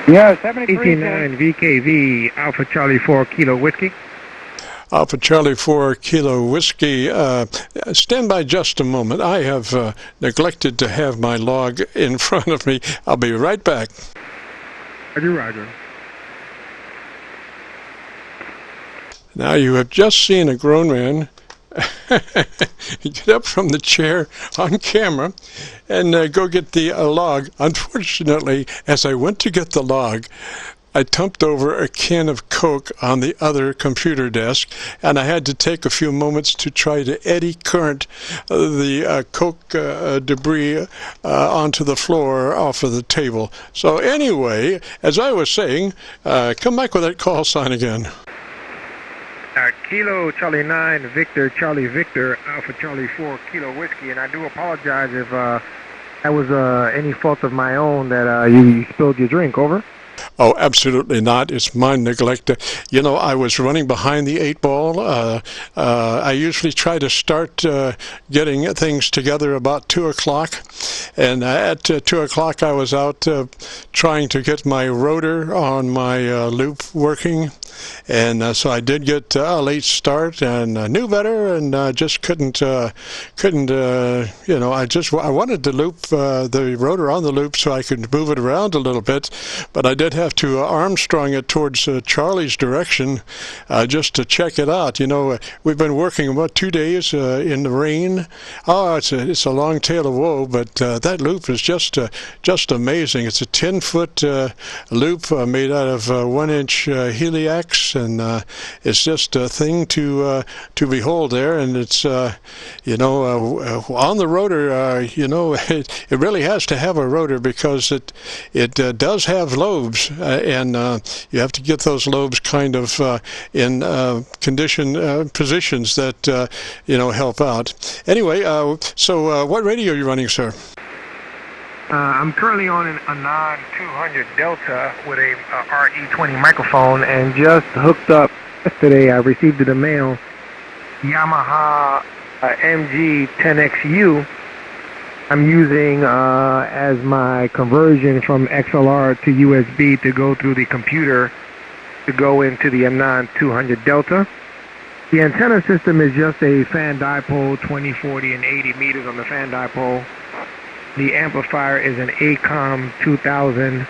Yeah, 73. KC9VKV, Alpha Charlie 4 Kilo Whiskey. Alpha Charlie 4 Kilo Whiskey. Stand by just a moment. I have neglected to have my log in front of me. I'll be right back. Roger, roger. Now you have just seen a grown man get up from the chair on camera and go get the log. Unfortunately, as I went to get the log, I tumped over a can of Coke on the other computer desk, and I had to take a few moments to try to eddy current the Coke debris onto the floor off of the table. So anyway, as I was saying, come back with that call sign again. Kilo Charlie 9 Victor Charlie Victor Alpha Charlie 4 Kilo Whiskey, and I do apologize if that was any fault of my own that you spilled your drink. Over. Oh, absolutely not. It's my neglect. You know, I was running behind the 8-ball. I usually try to start getting things together about 2 o'clock. And at 2 o'clock, I was out trying to get my rotor on my loop working. And so I did get a late start and knew better, and just couldn't, you know, I wanted to loop the rotor on the loop so I could move it around a little bit, but I did have to Armstrong it towards Charlie's direction just to check it out. You know, we've been working about 2 days in the rain. Oh, it's a long tale of woe, but that loop is just amazing. It's a 10-foot loop made out of 1-inch HELIAXE. And it's just a thing to behold there, and it's you know, on the rotor, you know, it really has to have a rotor because it does have lobes, and you have to get those lobes kind of in positions that you know, help out. Anyway, so what radio are you running, sir? I'm currently on an Anan 200 Delta with a RE20 microphone, and just hooked up yesterday. I received in the mail Yamaha MG10XU. I'm using as my conversion from XLR to USB to go through the computer to go into the Anan 200 Delta. The antenna system is just a fan dipole, 20, 40, and 80 meters on the fan dipole. The amplifier is an ACOM 2000.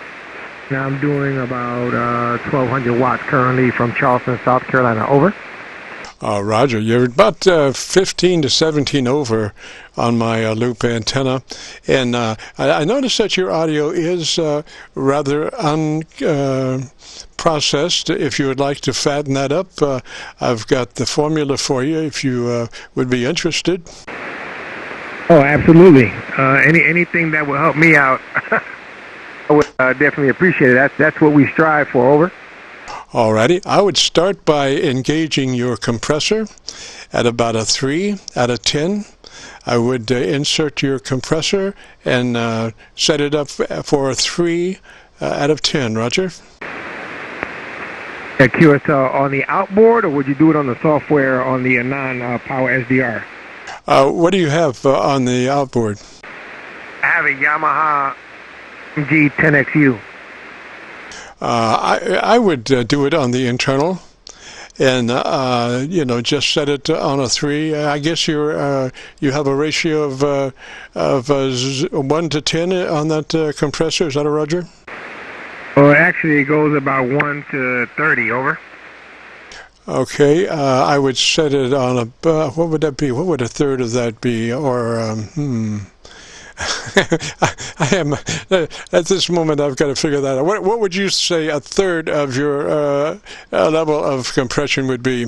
Now I'm doing about 1,200 watts currently from Charleston, South Carolina. Over. Roger, you're about 15 to 17 over on my loop antenna. And I noticed that your audio is rather unprocessed. If you would like to fatten that up, I've got the formula for you if you would be interested. Oh, absolutely. Anything that will help me out, I would definitely appreciate it. That's what we strive for. Over. Alrighty. I would start by engaging your compressor at about a 3 out of 10. I would insert your compressor and set it up for a 3 out of 10. Roger. QSL on the outboard, or would you do it on the software on the Anan Power SDR? What do you have on the outboard? I have a Yamaha MG10XU. I would do it on the internal, and you know, just set it on a 3. I guess you have a ratio of 1 to 10 on that compressor. Is that a Roger? Well, actually, it goes about 1 to 30. Over. Okay, I would set it on a, what would that be? What would a third of that be? Or, I am, at this moment, I've got to figure that out. What would you say a third of your level of compression would be?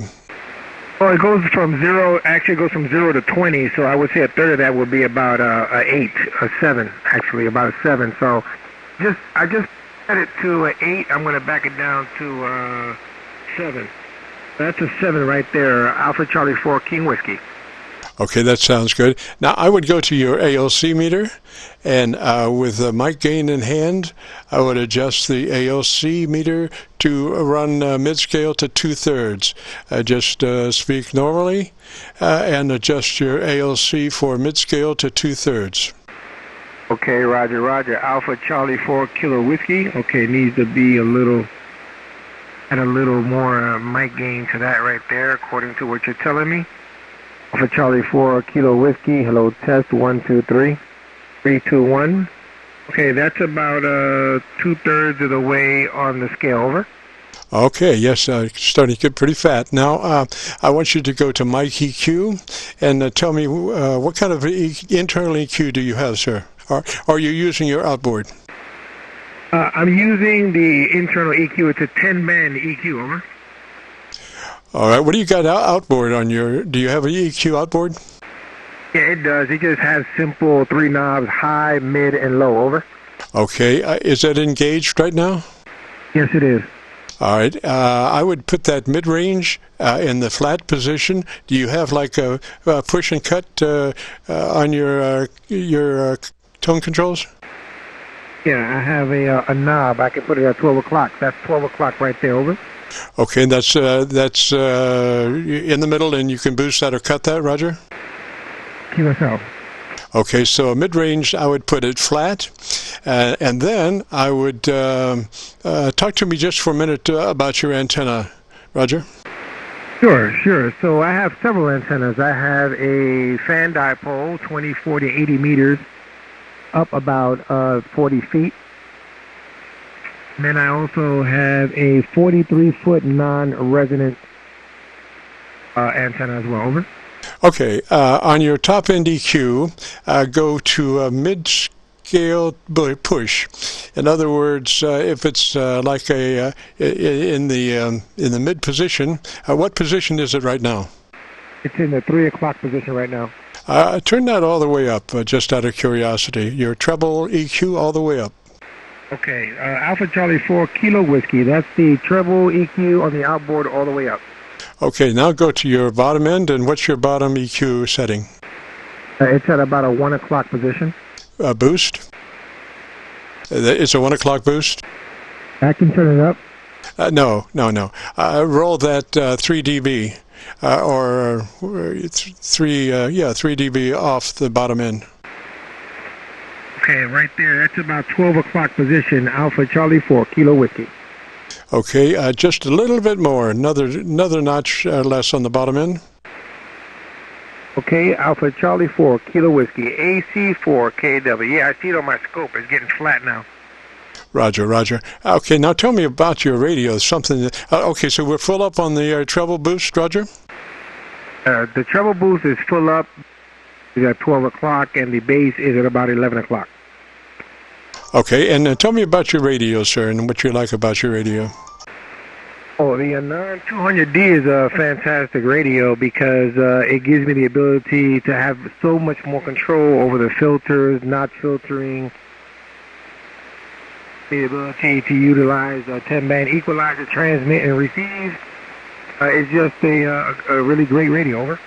Well, it goes from 0, actually it goes from 0 to 20, so I would say a third of that would be about a 8, a 7, actually, about a 7. So I just set it to an 8. I'm going to back it down to 7. That's a 7 right there, Alpha Charlie 4 King Whiskey. Okay, that sounds good. Now, I would go to your ALC meter, and with the mic gain in hand, I would adjust the ALC meter to run mid-scale to 2/3. Just speak normally and adjust your ALC for mid-scale to 2/3. Okay, Roger, Roger. Alpha Charlie 4 Kilo Whiskey. Okay, needs to be a little more mic gain to that right there, according to what you're telling me. Alpha Charlie 4 Kilo Whiskey. Hello, test 1, 2, 3. 3, 2, 1. Okay, that's about 2/3 of the way on the scale. Over. Okay, yes, starting to get pretty fat. Now, I want you to go to mic EQ and tell me what kind of internal EQ do you have, sir? Or are you using your outboard? I'm using the internal EQ. It's a 10-band EQ. Over. All right, what do you got outboard on your? Do you have an EQ outboard? Yeah, it does. It just has simple 3 knobs: high, mid, and low. Over. Okay, is that engaged right now? Yes, it is. All right, I would put that mid-range in the flat position. Do you have like a push and cut on your tone controls? Yeah, I have a knob. I can put it at 12 o'clock. That's 12 o'clock right there. Over. Okay, that's in the middle, and you can boost that or cut that, Roger? QSO. Okay, so mid-range, I would put it flat, and then I would talk to me just for a minute about your antenna, Roger. Sure. So I have several antennas. I have a fan dipole, 20, 40, 80 meters, up about 40 feet. And then I also have a 43-foot non-resonant antenna as well. Over. Okay, on your top end EQ, go to a mid-scale push. In other words, if it's like a in the mid position, what position is it right now? It's in the 3 o'clock position right now. Turn that all the way up, just out of curiosity. Your treble EQ all the way up. Okay, Alpha Charlie 4 Kilo Whiskey. That's the treble EQ on the outboard all the way up. Okay, now go to your bottom end, and what's your bottom EQ setting? It's at about a 1 o'clock position. Boost? It's a 1 o'clock boost? I can turn it up. No. Roll that 3 dB, or 3 dB off the bottom end. Okay, right there. That's about 12 o'clock position. Alpha Charlie 4 Kilo Whiskey. Okay, just a little bit more, another notch less on the bottom end. Okay, Alpha Charlie 4 Kilo Whiskey, AC4KW. Yeah, I see it on my scope. It's getting flat now. Roger. Okay, now tell me about your radio. Something. Okay, so we're full up on the treble boost, Roger? The treble boost is full up. It's at 12 o'clock, and the bass is at about 11 o'clock. Okay, and tell me about your radio, sir, and what you like about your radio. Oh, the Anan 200D is a fantastic radio because it gives me the ability to have so much more control over the filters, not filtering, the ability to utilize a 10-band equalizer, transmit and receive. It's just a really great radio. Over.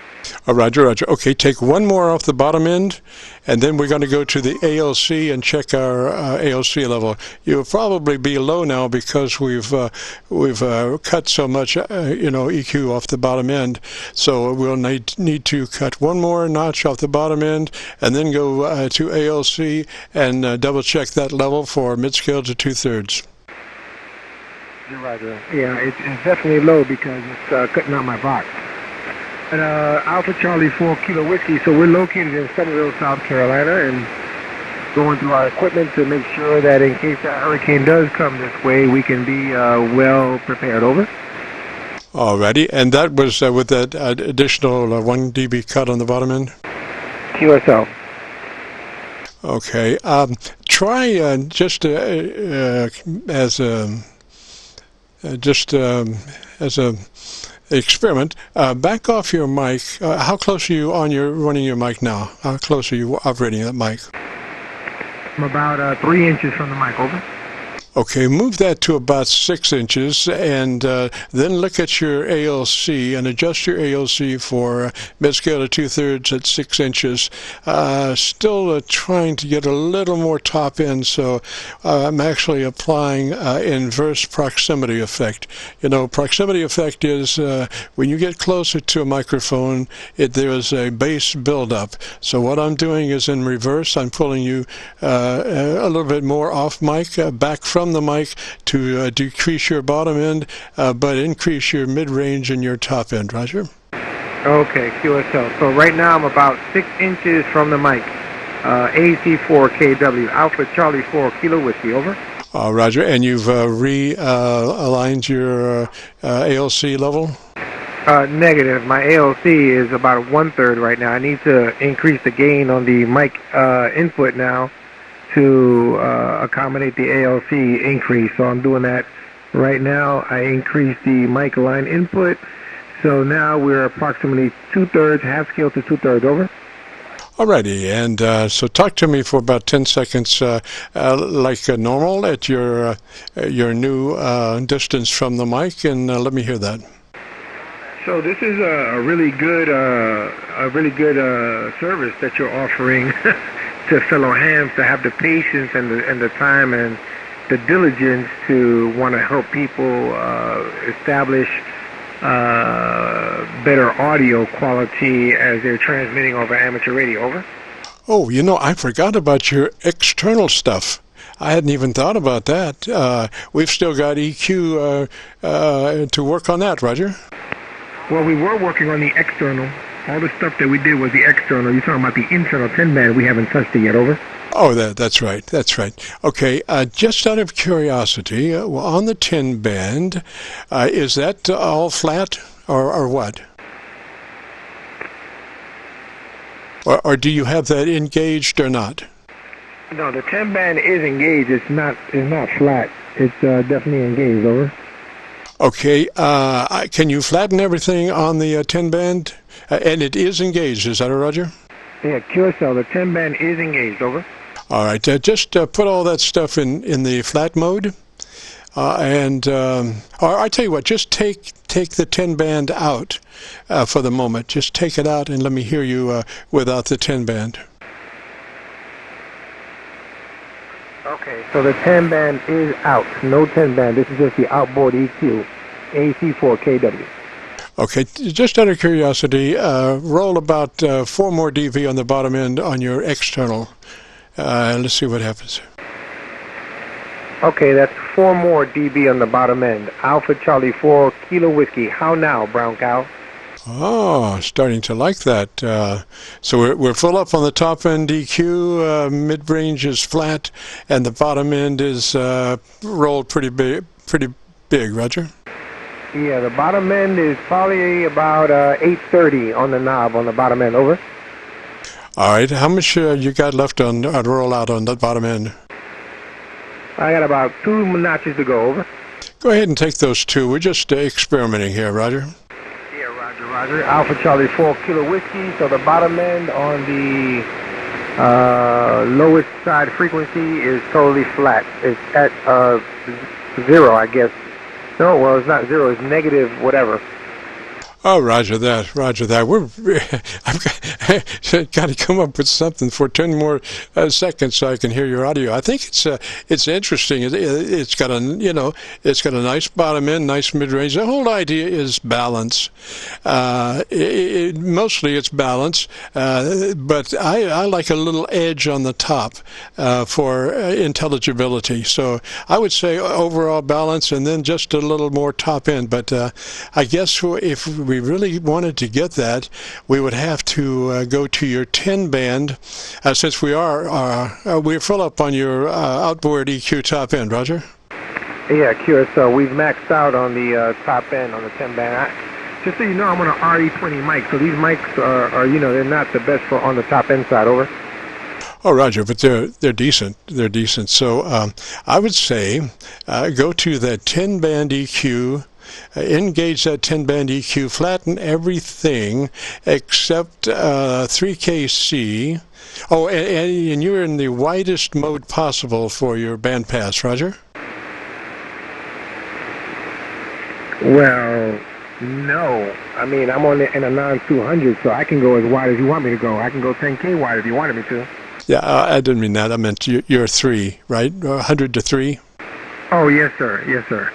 Roger. Okay, take one more off the bottom end, and then we're going to go to the ALC and check our ALC level. You'll probably be low now because we've cut so much, EQ off the bottom end. So we'll need to cut one more notch off the bottom end, and then go to ALC and double check that level for mid-scale to 2/3. You're right. Yeah, it's definitely low because it's cutting out my box. And Alpha Charlie 4 Kilo Whiskey, so we're located in Somerville, South Carolina, and going through our equipment to make sure that in case a hurricane does come this way, we can be well prepared. Over. Alrighty, and that was with that additional 1 dB cut on the bottom end? QSO. Okay, try just as a experiment, back off your mic. How close are you running your mic now? How close are you operating that mic? I'm about 3 inches from the mic. Over. Okay, move that to about 6 inches, and then look at your ALC and adjust your ALC for mid-scale to 2/3 at 6 inches. Still trying to get a little more top end, so I'm actually applying inverse proximity effect. You know, proximity effect is when you get closer to a microphone, there is a bass buildup. So what I'm doing is in reverse. I'm pulling you a little bit more off mic, back from the mic to decrease your bottom end, but increase your mid-range and your top end, Roger. Okay, QSL. So right now I'm about 6 inches from the mic. AC4KW, Alpha Charlie 4 Kilo Whiskey, over. Roger, and you've realigned your ALC level? Negative. My ALC is about 1/3 right now. I need to increase the gain on the mic input now to accommodate the ALC increase. So I'm doing that right now. I increased the mic line input. So now we're approximately 2/3, half scale to 2/3, over. Alrighty, and so talk to me for about 10 seconds like normal at your new distance from the mic, and let me hear that. So this is a really good service that you're offering to fellow hams, to have the patience and the time and the diligence to want to help people establish better audio quality as they're transmitting over amateur radio, over. Oh, you know, I forgot about your external stuff. I hadn't even thought about that. We've still got EQ to work on that, Roger. Well, we were working on the external. All the stuff that we did was the external. You're talking about the internal 10-band. We haven't touched it yet, over. Oh, that's right. That's right. Okay, just out of curiosity, on the 10-band, is that all flat or what? Or do you have that engaged or not? No, the 10-band is engaged. It's not flat. It's definitely engaged, over. Okay, can you flatten everything on the 10-band? And it is engaged, is that a Roger? Yeah, QSL, the 10-band is engaged, over. All right, just put all that stuff in the flat mode, or I tell you what, just take the 10-band out for the moment. Just take it out and let me hear you without the 10-band. Okay, so the 10-band is out. No 10-band. This is just the outboard EQ, AC4KW. Okay, just out of curiosity, roll about 4 more dB on the bottom end on your external. Let's see what happens. Okay, that's 4 more dB on the bottom end. Alpha Charlie 4 Kilo Whiskey. How now, brown cow? Oh, starting to like that. So we're full up on the top end EQ, mid-range is flat, and the bottom end is rolled pretty big, Roger? Yeah, the bottom end is probably about 830 on the knob on the bottom end, over. All right, how much you got left on roll out on the bottom end? I got about 2 notches to go, over. Go ahead and take those 2. We're just experimenting here, Roger. Roger. Alpha Charlie 4 Kilo Whiskey. So the bottom end on the lowest side frequency is totally flat. It's at 0, I guess. No, well, it's not 0. It's negative whatever. Oh, Roger that. I've got to come up with something for 10 more seconds so I can hear your audio. I think it's interesting. It's got a nice bottom end, nice mid range. The whole idea is balance. Mostly it's balance, but I like a little edge on the top for intelligibility. So I would say overall balance, and then just a little more top end. But I guess if we really wanted to get that, we would have to go to your 10-band, since we're full up on your outboard EQ top end, Roger? Yeah, QSO. We've maxed out on the top end on the 10-band. Just so you know, I'm on an RE20 mic, so these mics are they're not the best for on the top end side, over. Oh, Roger, but they're decent. They're decent. So I would say go to that 10-band EQ. Engage that 10-band EQ, flatten everything except 3KC. Oh, and you're in the widest mode possible for your bandpass, Roger? Well, no. I mean, I'm on an Anan 200, so I can go as wide as you want me to go. I can go 10K wide if you wanted me to. Yeah, I didn't mean that. I meant you're 3, right? 100 to 3? Oh, yes, sir. Yes, sir.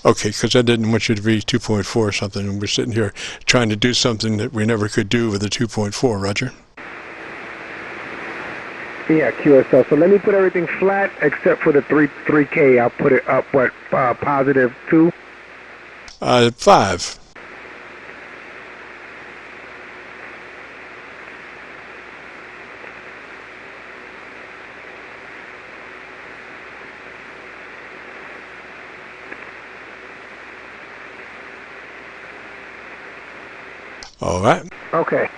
Okay, because I didn't want you to be 2.4 or something, and we're sitting here trying to do something that we never could do with a 2.4, Roger. Yeah, QSL. So let me put everything flat except for the 3K. I'll put it up, what, positive 2? 5. All right. Okay.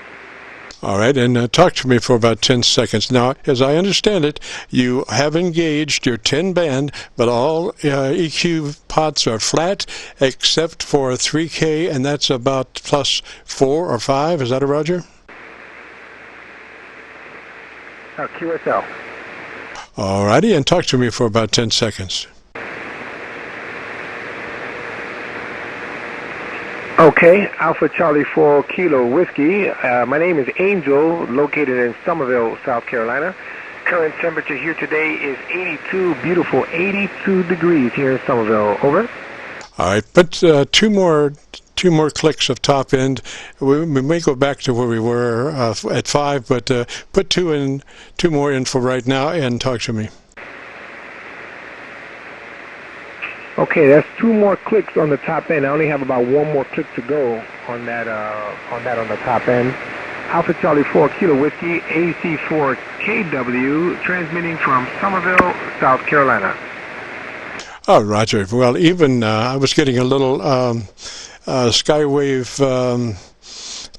All right, and talk to me for about 10 seconds. Now, as I understand it, you have engaged your 10 band, but all EQ pots are flat except for 3K, and that's about plus 4 or 5. Is that a Roger? QSL. All righty, and talk to me for about 10 seconds. Okay, Alpha Charlie 4 Kilo Whiskey. My name is Angel, located in Somerville, South Carolina. Current temperature here today is 82, beautiful 82 degrees here in Somerville. Over. All right, put two more clicks of top end. We may go back to where we were at 5, but put two more in for right now and talk to me. Okay, that's 2 more clicks on the top end. I only have about 1 more click to go on that on the top end. Alpha Charlie 4 Kilo Whiskey, AC4KW, transmitting from Somerville, South Carolina. Oh, Roger. Well, even I was getting a little skywave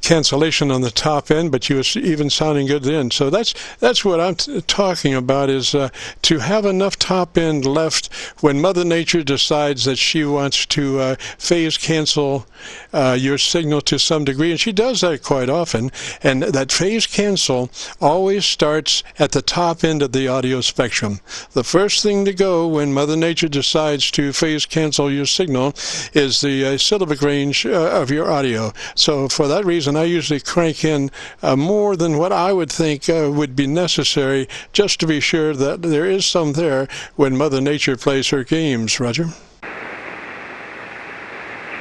cancellation on the top end, but you was even sounding good then. So that's what I'm talking about, is to have enough top end left when Mother Nature decides that she wants to phase cancel your signal to some degree, and she does that quite often. And that phase cancel always starts at the top end of the audio spectrum. The first thing to go when Mother Nature decides to phase cancel your signal is the syllabic range of your audio. So for that reason, I usually crank in more than what I would think would be necessary, just to be sure that there is some there when Mother Nature plays her games, Roger.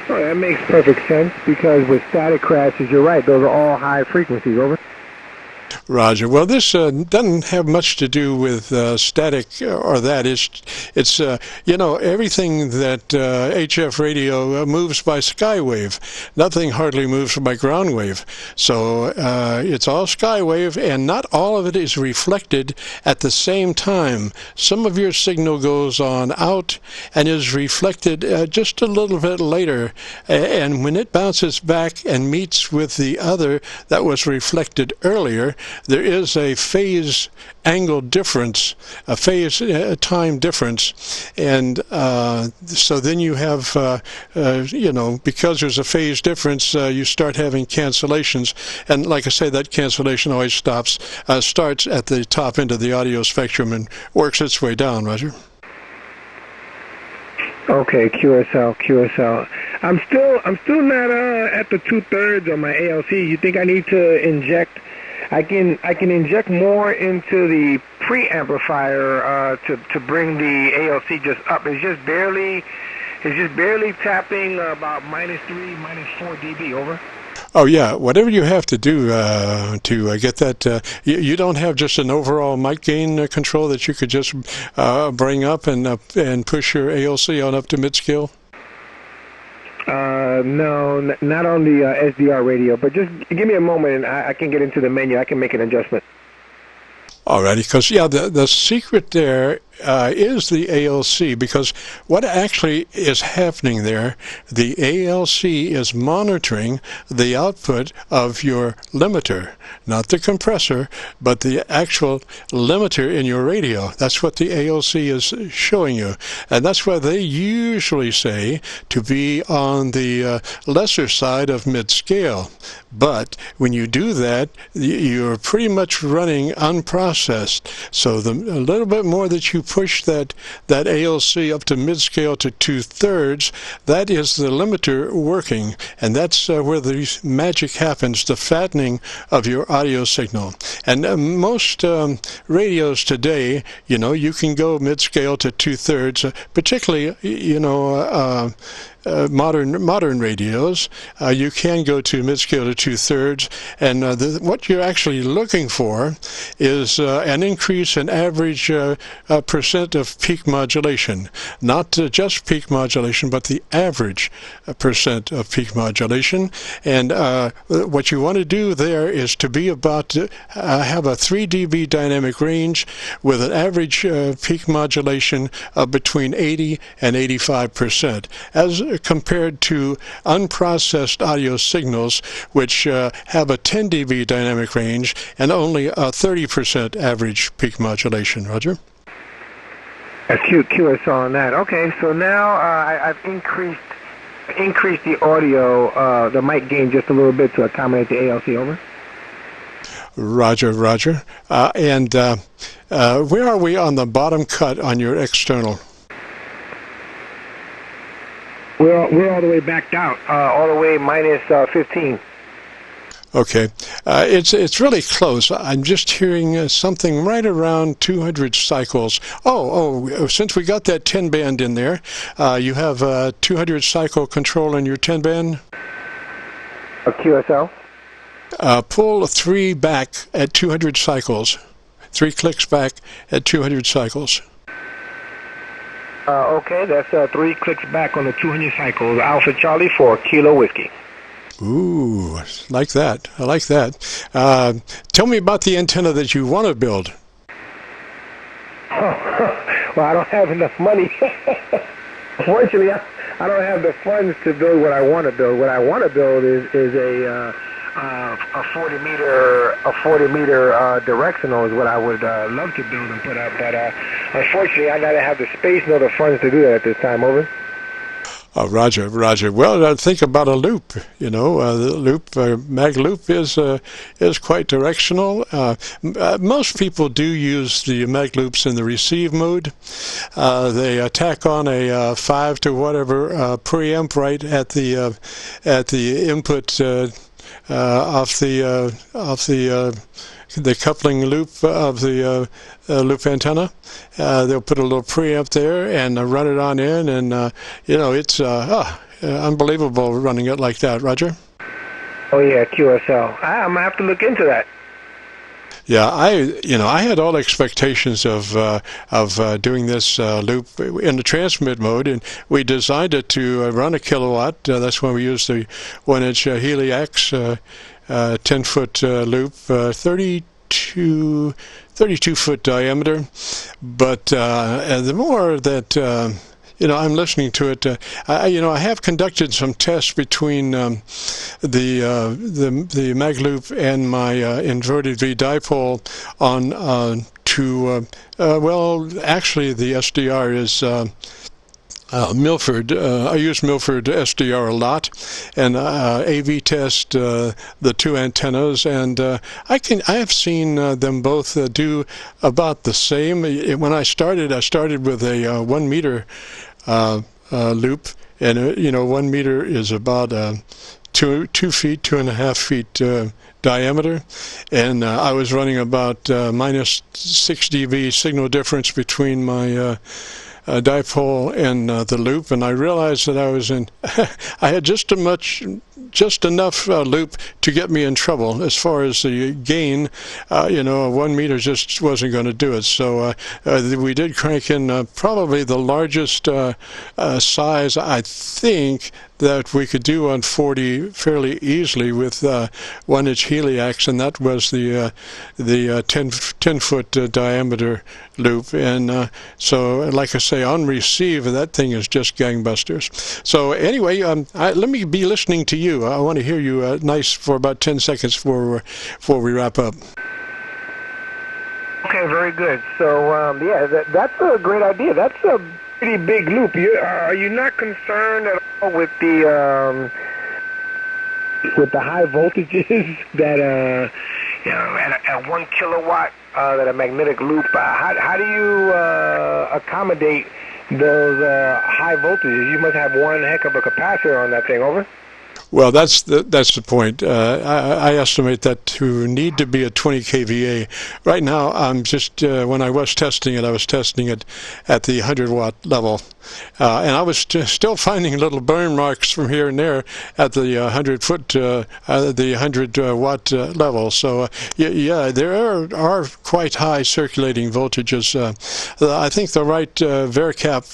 Oh, that makes perfect sense, because with static crashes, you're right, those are all high frequencies. Over. Roger. Well, this doesn't have much to do with static or that. It's you know, everything that HF radio moves by skywave. Nothing hardly moves by ground wave. So it's all skywave, and not all of it is reflected at the same time. Some of your signal goes on out and is reflected just a little bit later. And when it bounces back and meets with the other that was reflected earlier, there is a phase angle difference, a phase time difference, and so then you have, you know, because there's a phase difference, you start having cancellations, and like I say, that cancellation always starts at the top end of the audio spectrum and works its way down, Roger. Okay, QSL. I'm still not at the 2/3 on my ALC. You think I need to inject? I can inject more into the preamplifier to bring the ALC just up. It's just barely tapping about -3, -4 dB. Over. Oh yeah, whatever you have to do to get that. You don't have just an overall mic gain control that you could just bring up and push your ALC on up to mid-scale? No, not on the SDR radio, but just give me a moment and I can get into the menu. I can make an adjustment. Alrighty, because yeah, the secret there is the ALC, because what actually is happening there, the ALC is monitoring the output of your limiter, not the compressor, but the actual limiter in your radio. That's what the ALC is showing you, and that's why they usually say to be on the lesser side of mid-scale. But when you do that, you're pretty much running unprocessed. So a little bit more that you push that ALC up to mid-scale to 2/3, that is the limiter working, and that's where the magic happens, the fattening of your audio signal. And most radios today, you know, you can go mid-scale to 2/3, particularly, you know, modern radios, you can go to mid-scale to 2/3, and what you're actually looking for is an increase in average percent of peak modulation. Not just peak modulation, but the average percent of peak modulation. And what you want to do there is to be about have a 3 dB dynamic range with an average peak modulation of between 80 and 85%. As compared to unprocessed audio signals, which have a 10 dB dynamic range and only a 30% average peak modulation. Roger? A QSO on that. Okay, so now I've increased the audio, the mic gain just a little bit to accommodate the ALC. Over. Roger, Roger. And where are we on the bottom cut on your external? We're all the way backed out, all the way minus 15. Okay, it's really close. I'm just hearing something right around 200 cycles. Oh, since we got that 10 band in there, you have a 200 cycle control in your 10 band? A QSO? Pull 3 back at 200 cycles. 3 clicks back at 200 cycles. Okay, that's 3 clicks back on the 200 cycles. Alpha Charlie for Kilo Whiskey. Ooh, like that. I like that. Tell me about the antenna that you want to build. Well, I don't have enough money. Fortunately, I don't have the funds to build what I want to build. What I want to build is a 40 meter directional is what I would love to build and put up, but unfortunately I gotta have the space nor the funds to do that at this time. Over. Roger. Well, think about a loop. You know, the loop, mag loop is quite directional. Most people do use the mag loops in the receive mode. They tack on a 5 to whatever preamp right at the input off the coupling loop of the loop antenna. They'll put a little preamp there and run it on in, and you know, it's unbelievable running it like that. Roger? Oh yeah, QSL. I'm gonna have to look into that. Yeah, I had all expectations of doing this loop in the transmit mode, and we designed it to run a kilowatt. That's when we used the 1-inch HELIAXE 10-foot loop, 32-foot diameter. But the more that you know, I'm listening to it. I have conducted some tests between the mag loop and my inverted V dipole on well, actually the SDR is Milford. I use Milford SDR a lot, and AV test the 2 antennas, and I have seen them both do about the same. When I started with a 1 meter loop, and you know, 1 meter is about 2 feet, 2.5 feet diameter, and I was running about minus 6 dB signal difference between my dipole and the loop, and I realized that I was in I had just enough loop to get me in trouble as far as the gain. You know, 1 meter just wasn't going to do it, so we did crank in probably the largest size I think that we could do on 40 fairly easily with 1-inch HELIAXE, and that was the 10-foot diameter loop. And so, like I say, on receive, that thing is just gangbusters. So anyway, let me be listening to you. I want to hear you nice for about 10 seconds before we wrap up. Okay, very good. So yeah, that's a great idea. That's a pretty big loop. Are you not concerned at all with the high voltages that you know, at 1 kilowatt that a magnetic loop. How do you accommodate those high voltages? You must have one heck of a capacitor on that thing. Over. Well, that's the point. I estimate that to need to be at 20 kVA. Right now, I'm just when I was testing it at the 100-watt level, and I was still finding little burn marks from here and there at the 100-watt level. So yeah, there are quite high circulating voltages. I think the right air varicap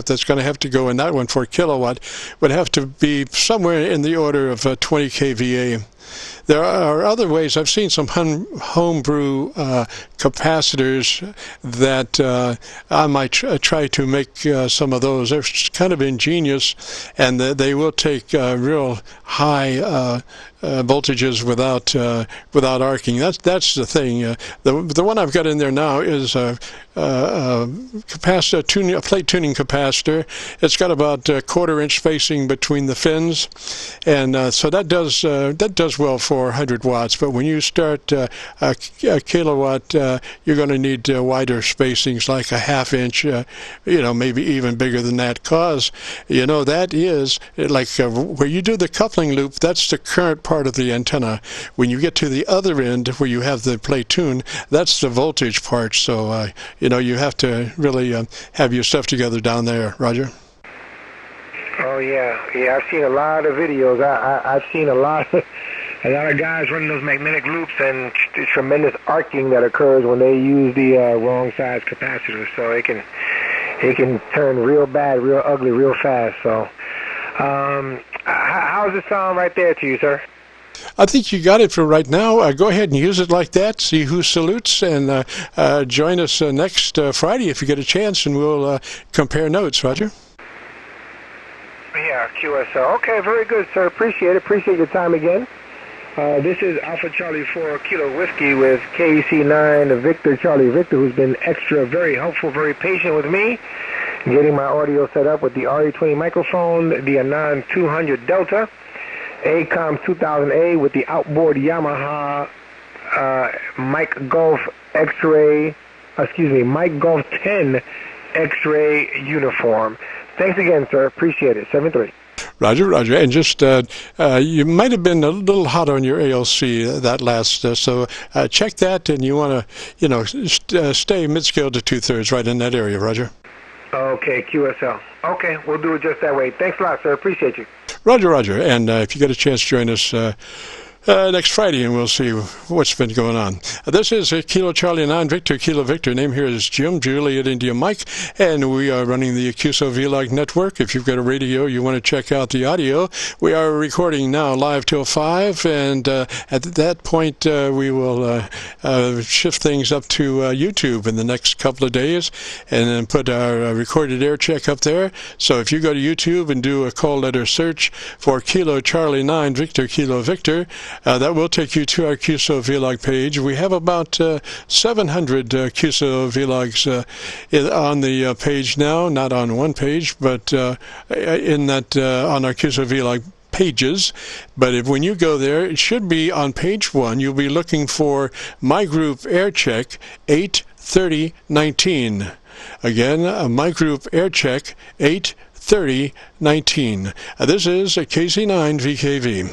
that's going to have to go in that one for a kilowatt would have to be somewhere in the order of 20 kVA. There are other ways. I've seen some homebrew capacitors that I might try to make some of those. They're kind of ingenious, and they will take real high voltages without arcing. That's the thing. The one I've got in there now is a capacitor, a plate tuning capacitor. It's got about a 1/4 inch spacing between the fins, and so that does well for 100 watts. But when you start a kilowatt, you're going to need wider spacings, like a 1/2 inch, maybe even bigger than that. Cause that is like where you do the coupling loop. That's the current part of the antenna. When you get to the other end where you have the plate tune, that's the voltage part. So you have to really have your stuff together down there, Roger. Oh yeah. I've seen a lot of videos. I've seen a lot of guys running those magnetic loops, and tremendous arcing that occurs when they use the wrong size capacitor. So it can turn real bad, real ugly, real fast. So how does it sound right there to you, sir? I think you got it for right now. Go ahead and use it like that. See who salutes, and join us next Friday if you get a chance, and we'll compare notes, Roger. Yeah, QSO. Okay, very good, sir. Appreciate it. Appreciate your time again. This is Alpha Charlie 4 Kilo Whiskey with KC9 Victor Charlie Victor, who's been very helpful, very patient with me, getting my audio set up with the RE20 microphone, the Anan 200 Delta, ACOM 2000A with the outboard Yamaha Mike Golf 10 X-ray uniform. Thanks again, sir. Appreciate it. 7-3. Roger. And just you might have been a little hot on your ALC that last, so check that, and you want to, stay mid-scale to 2/3 right in that area, Roger. Okay, QSL. Okay, we'll do it just that way. Thanks a lot, sir. Appreciate you. Roger. And if you get a chance, join us next Friday, and we'll see what's been going on. This is Kilo Charlie 9 Victor, Kilo Victor. Name here is Jim, Juliet India Mike, and we are running the Qso-Vlog network. If you've got a radio, you want to check out the audio. We are recording now live till 5, and at that point we will shift things up to YouTube in the next couple of days, and then put our recorded air check up there. So if you go to YouTube and do a call letter search for Kilo Charlie 9 Victor, Kilo Victor, that will take you to our Qso-Vlog page. We have about 700 Qso-Vlogs on the page now, not on one page, but in that on our Qso-Vlog pages. But when you go there, it should be on page 1. You'll be looking for My Group Air Check 83019. Again, My Group Air Check 83019. This is a KC9VKV.